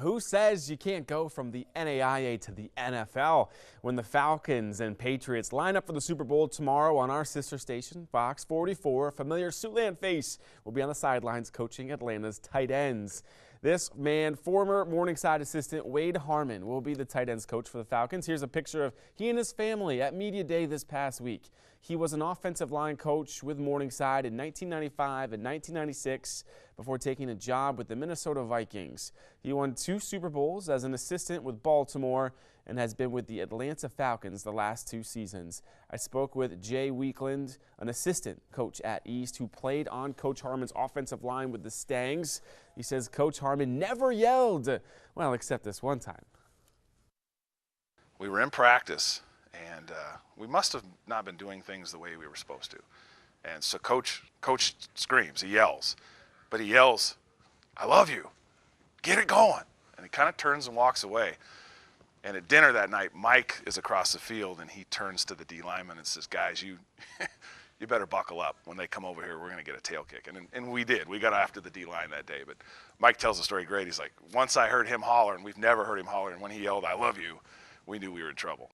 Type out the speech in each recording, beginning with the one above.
Who says you can't go from the NAIA to the NFL? When the Falcons and Patriots line up for the Super Bowl tomorrow on our sister station, Fox 44, a familiar Siouxland face will be on the sidelines coaching Atlanta's tight ends. This man, former Morningside assistant Wade Harmon, will be the tight ends coach for the Falcons. Here's a picture of he and his family at Media Day this past week. He was an offensive line coach with Morningside in 1995 and 1996 before taking a job with the Minnesota Vikings. He won 2 Super Bowls as an assistant with Baltimore and has been with the Atlanta Falcons the last 2 seasons. I spoke with Jay Weekland, an assistant coach at East who played on Coach Harmon's offensive line with the Stangs. He says Coach Harmon never yelled, well, except this one time. We were in practice, and we must have not been doing things the way we were supposed to. And so Coach screams, he yells, but he yells, "I love you, get it going." And he kind of turns and walks away. And at dinner that night, Mike is across the field, and he turns to the D lineman and says, "Guys, you better buckle up. When they come over here, we're going to get a tail kick." And we did. We got after the D line that day. But Mike tells the story great. He's like, once I heard him holler, and we've never heard him holler, and when he yelled, "I love you," we knew we were in trouble.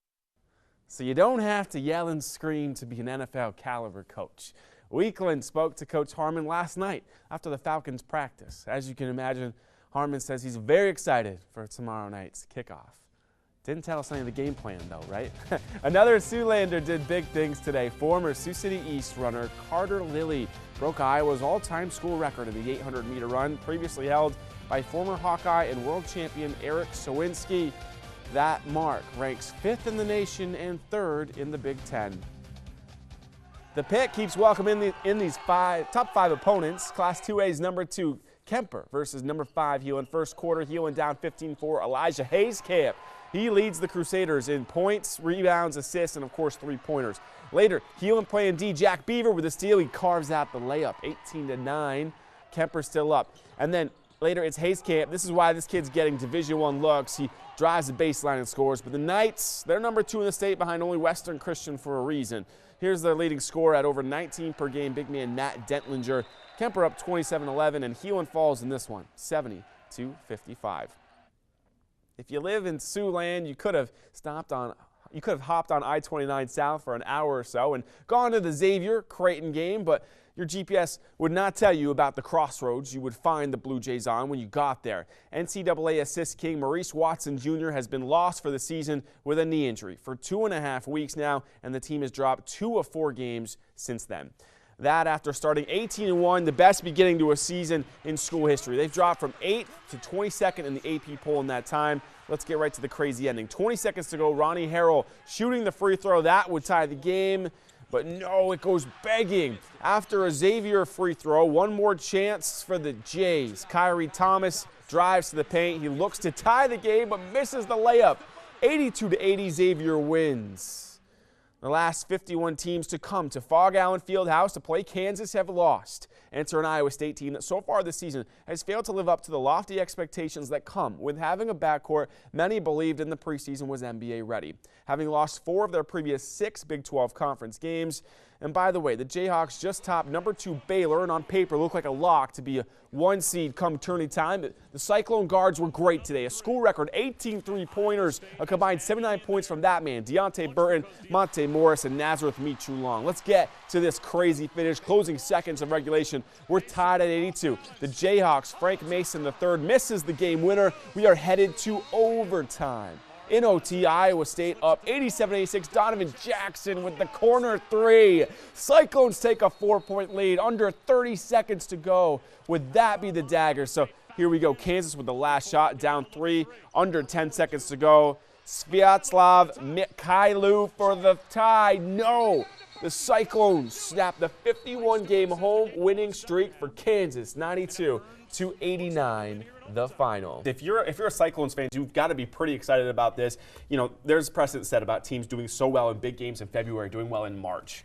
So you don't have to yell and scream to be an NFL caliber coach. Weekland spoke to Coach Harmon last night after the Falcons practice. As you can imagine, Harmon says he's very excited for tomorrow night's kickoff. Didn't tell us any of the game plan though, right? Another Siouxlander did big things today. Former Sioux City East runner Carter Lilly broke Iowa's all-time school record in the 800-meter run, previously held by former Hawkeye and world champion Eric Sowinski. That mark ranks 5th in the nation and 3rd in the Big Ten. The Pit keeps welcoming in these top 5 opponents. Class 2A's number 2 Kemper versus number 5 Heelan. First quarter, Heelan down 15-4. Elijah Hayes-Camp. He leads the Crusaders in points, rebounds, assists, and of course 3-pointers. Later, Heelan playing D. Jack Beaver with a steal. He carves out the layup, 18-9. Kemper still up. And then later it's Hayes-Camp. This is why this kid's getting Division I looks. He drives the baseline and scores. But the Knights, they're number 2 in the state behind only Western Christian for a reason. Here's their leading scorer at over 19 per game, big man Matt Dentlinger. Kemper up 27-11, and Heelan falls in this one, 70-55. If you live in Siouxland, you could have hopped on I-29 south for an hour or so and gone to the Xavier Creighton game, but your GPS would not tell you about the crossroads you would find the Blue Jays on when you got there. NCAA assist king Maurice Watson Jr. has been lost for the season with a knee injury for 2.5 weeks now, and the team has dropped 2 of 4 games since then. That after starting 18-1, the best beginning to a season in school history. They've dropped from 8th to 22nd in the AP poll in that time. Let's get right to the crazy ending. 20 seconds to go. Ronnie Harrell shooting the free throw. That would tie the game. But no, it goes begging. After a Xavier free throw, one more chance for the Jays. Kyrie Thomas drives to the paint. He looks to tie the game, but misses the layup. 82-80, Xavier wins. The last 51 teams to come to Fog Allen Fieldhouse to play Kansas have lost. Enter an Iowa State team that so far this season has failed to live up to the lofty expectations that come with having a backcourt many believed in the preseason was NBA ready. Having lost 4 of their previous 6 Big 12 conference games. And by the way, the Jayhawks just topped number 2 Baylor and on paper look like a lock to be a 1 seed come tourney time. The Cyclone guards were great today. A school record 18 3-pointers, a combined 79 points from that man, Deontay Burton, Monte Morris, and Nazareth Michu Long. Let's get to this crazy finish. Closing seconds of regulation. We're tied at 82. The Jayhawks, Frank Mason III, misses the game winner. We are headed to overtime. In OT, Iowa State up 87-86. Donovan Jackson with the corner 3. Cyclones take a 4-point lead. Under 30 seconds to go. Would that be the dagger? So here we go. Kansas with the last shot, down 3. Under 10 seconds to go. Sviatoslav Mikhailu for the tie. No! The Cyclones snap the 51-game home winning streak for Kansas, 92-89, the final. If you're a Cyclones fan, you've got to be pretty excited about this. You know, there's precedent set about teams doing so well in big games in February, doing well in March.